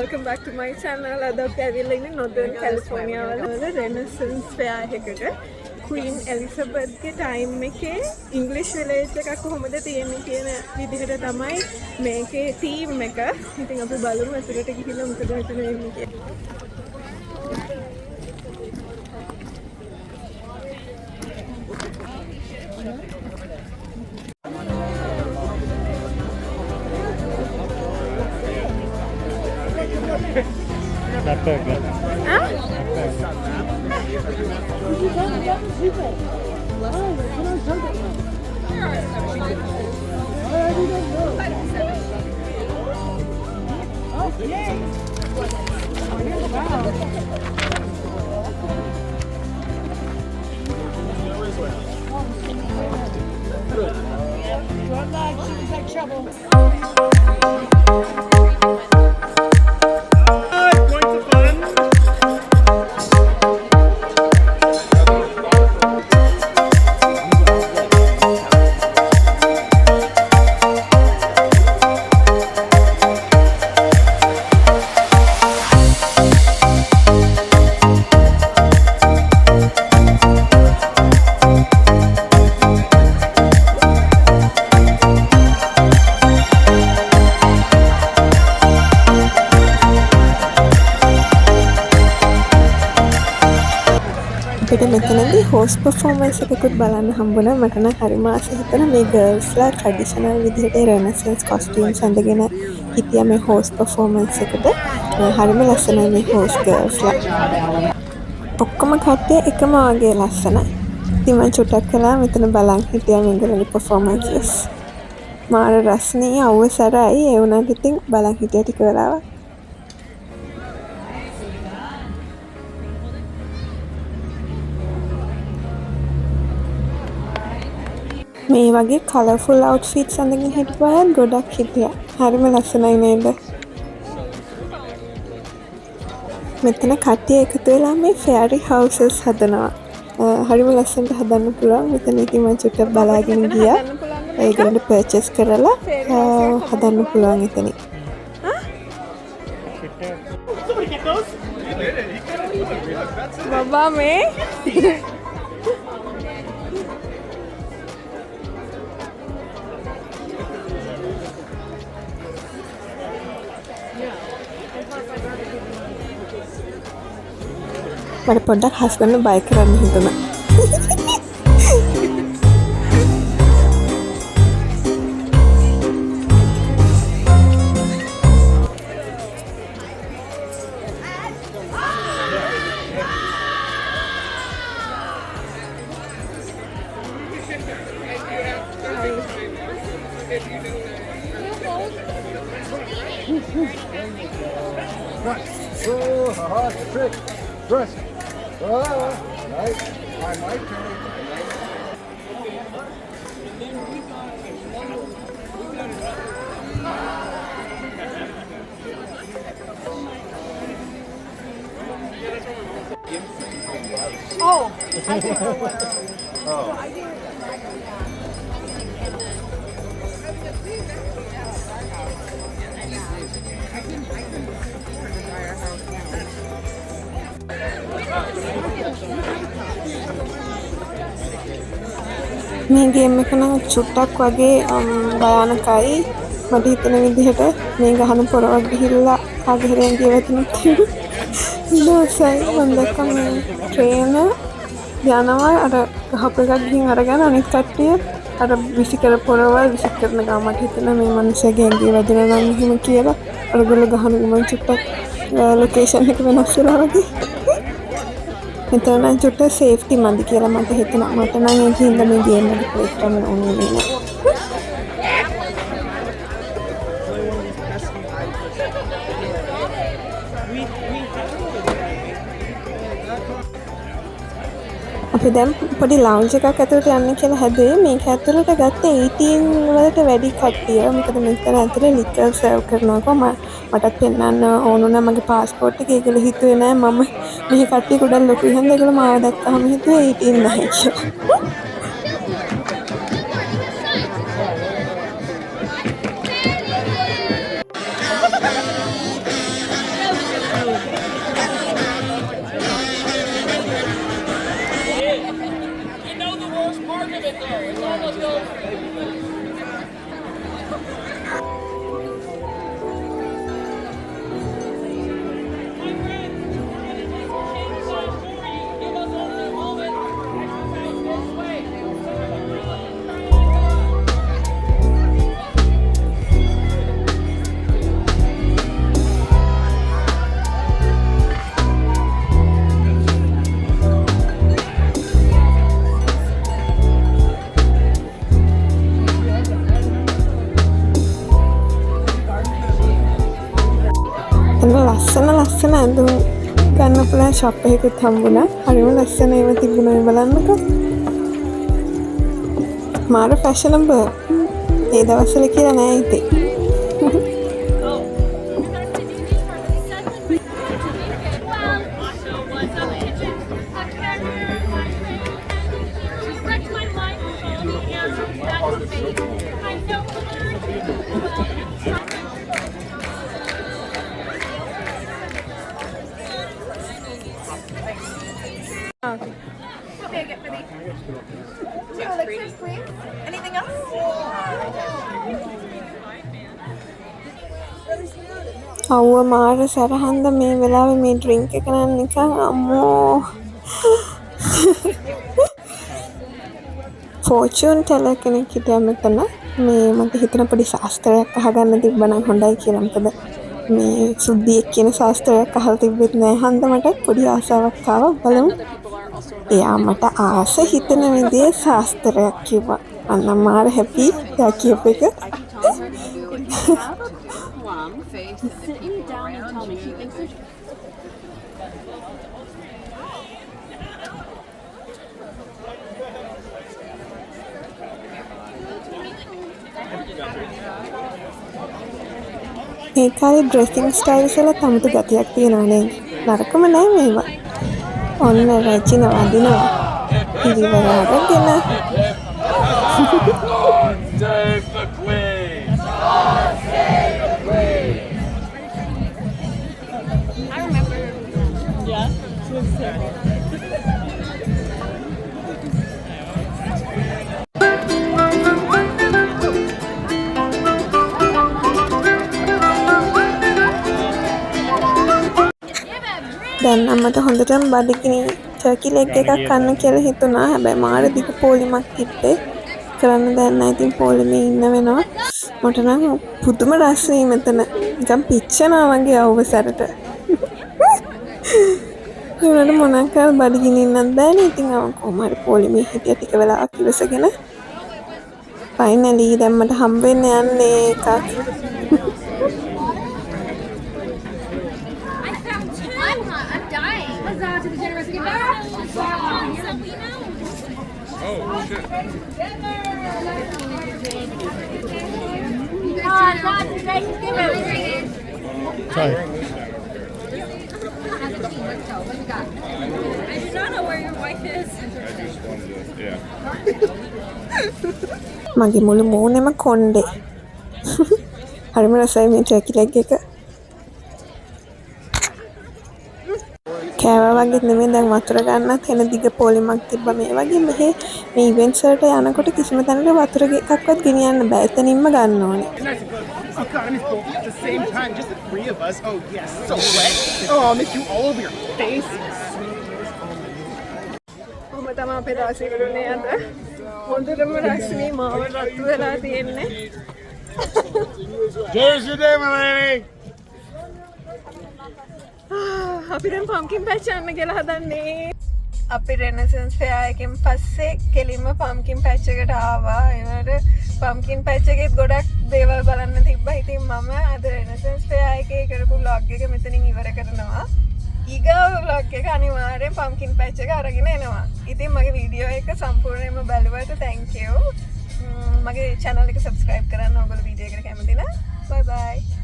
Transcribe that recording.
welcome back to my channel. අද අපි ඇවිල්ලා ඉන්නේ Northern California වල Renaissance Fair එකකට. Queen Elizabeth ගේ time එකේ English village එකක් කොහොමද තියෙන්නේ කියන විදිහට තමයි මේකේ theme එක. ඉතින් අපි බලමු ඇතුළට ගිහිල්ලා මොකද මෙතන වෙන්නේ කියලා. මෙතනදී host performance එකකුත් බලන්න හම්බුණා. මට නම් හරිම ආසයි හිතුණා මේ ගර්ල්ස්ලා ට්‍රැඩිෂනල් විදිහට Renaissance costumes අඳගෙන හිටියා මේ host performance එකට. හරිම ලස්සනයි මේ host girlsලා. ඔක්කොම කට්ටිය එකම වගේ ලස්සනයි. ඉතින් මම චුට්ටක් කළා මෙතන බලන් හිටියා මේගොල්ලෝගේ performances. මාර රස්නේ අවසරයි ඒ වුණාට ඉතින් බලන් හිටියා ටික වෙලාවක්. මේ වගේ කලර්ෆුල් අවුට්ෆිට්ස් අඳගෙන හිටපු අය ගොඩක් හිටියා. හරිම ලස්සනයි නේද? මෙතන කට්ටිය එකතු වෙලා මේ ෆෙයරි හවුසස් හදනවා. හරිම ලස්සනට හදන්න පුළුවන්. මෙතන ඉතින් මම චුට්ටක් බලාගෙන ගියා. ඒගොල්ලෝ පර්චේස් කරලා හදන්න පුළුවන් එතන. බබා මේ මට පොඩ්ඩක් හස්බන්ඩ්ව බය කරන්න හිතුණා. Oh, I think I was. Oh. මේ ගේම් එක නම් චුට්ටක් වගේ භයානකයි. මට හිතෙන විදිහට මේ ගහන පොරවක් ගිහිල්ලා කාගේ හරි ඇඟේ වැටුණොත් නෝසයි. මම දැක්ක මේ ට්‍රේන යනවා අර ගහපු එකක් ගිහින් අරගෙන අනිත් කට්ටිය අර විසිකර පොරවල් විසික් කරන ගා. මට හිතෙනවා මේ මිනිස්සගේ ඇඟේ වැදුණා නම් එහෙම කියලා අරගොල්ලෝ ගහන ගමන් චුට්ටක් ලොකේෂන් එක වෙනස් වෙලා වගේ. මෙතන චුට්ටක් සේෆ්ටි මන්ද කියලා මට හිතෙනවා. මට නම් ඒකින්ද මේ ගේම් එක ප්ලේ කරන්න ඕනේ නෑ. අපි දැන් පොඩි ලවුන්ජ් එකක් ඇතුළට යන්න කියලා හැදුවේ. මේක ඇතුළට ගත්තේ 18 වලට වැඩි කට්ටිය. මොකද මෙතන ඇතුළේ ලිකර් සර්ව් කරනවා. මටත් පෙන්නන්න ඕන වුණා මගේ පාස්පෝර්ට් එක. ඒගොල්ලෝ හිතුවේ නෑ මම මේ කට්ටිය ගොඩක් ලොකු හින්දා ඒගොල්ලෝ මාව දැක්කම හිතුවේ 18 නැහැ කියලා. ලස්සන ඇඳුම් ගන්න පුළුවන් ෂොප් එකකුත් හම්බුණා. හරිම ලස්සන ඒවා තිබුණා බලන්නකෝ. මාර ෆැෂනබල්. ඒ දවස්වල කියලා නෑ ඉතින්. අව්ව මාර සරහන්ද මේ වෙලාවේ මේ ඩ්‍රින්ක් එක නම් නිකන් අම්මෝ. ෆෝචූන් ටෙලර් කෙනෙක් හිටියා මෙතන. මේ මට හිතන පොඩි ශාස්ත්‍රයක් අහගන්න තිබ්බනම් හොඳයි කියලා. මොකද මේ සුද්ධියක් කියන ශාස්ත්‍රයක් අහලා තිබෙත් නෑ. හන්ද මට පොඩි ආසාවක් ආවා. බලමු. එයා මට ආස හිතන විදිහේ ශාස්ත්‍රයක් කිව්වා. අන්න මාර හැපි යා කියප එක. ඒ කාලේ ඩ්‍රෙසිං ස්ටයිල්ස් වල තමුතු ගතියක් තියෙනවා නේද? නරකම නෑ මේවා. ඔන්න රචින වදිනවා. පිළිවෙල අරගෙන. දැන් අම්මට හොඳටම බඩගිනි ටර්කි ලෙග් එකක් කන්න කියලා හිතුණා. හැබැයි මාර දිග පොලිමක් තිබ්බේ. කරන්න දෙයක් නැහැ. ඉතින් පොලිමේ ඉන්න වෙනවා. මට නම් පුදුම රසයි මෙතන. නිකන් පිච්චෙනවා වගේ අවුවසරට. ඒනට මොනක් කර බඩගිනි ඉන්නත් බෑනේ. ඉතින් මම කොහොම හරි පොලිමේ හිටිය ටික වෙලාවක් ඉවසගෙන ෆයිනලි දැන් මට හම්බ වෙන්න යන්නේ එකක්. මගේ මුළු මූණෙම කොණ්ඩේ. හරිම රසයි මේ ටර්කි ලෙග් එක. කෑවා වගේ නෙමෙයි දැන් වතුර ගන්නත් වෙන දිග පොලිමක් තිබ්බා. මේ වගේ මේ ඉවෙන්ට්ස් වලට යනකොට කිසිම තැනක වතුර එකක්වත් ගෙනියන්න බෑ. එතනින්ම ගන්න ඕනේ. මම තමයි අපේ දවසේ කරුනේ අද. හොඳටම රස්මී මාව රතු වෙලා තියෙන්නේ. Cheers today, my lady. අපි දැන් පම්කින් පැච් යන්න කියලා හදන්නේ. අපි රෙනසන්ස් ෆෙයා එකෙන් පස්සේ කෙලින්ම පම්කින් පැච් එකට ආවා. ඒවට පම්කින් පැච් එකේ ගොඩක් දේවල් බලන්න තිබ්බා. ඉතින් මම අද රෙනසන්ස් ෆෙයා එකේ කරපු vlog එක මෙතනින් ඉවර කරනවා. ඊගාව vlog එක අනිවාර්යෙන් පම්කින් පැච් එක අරගෙන එනවා. ඉතින් මගේ වීඩියෝ එක සම්පූර්ණයෙන්ම බලුවට thank you. මගේ channel එක subscribe කරන්න ඕගොල්ලෝ වීඩියෝ එකට කැමති නම්. bye bye.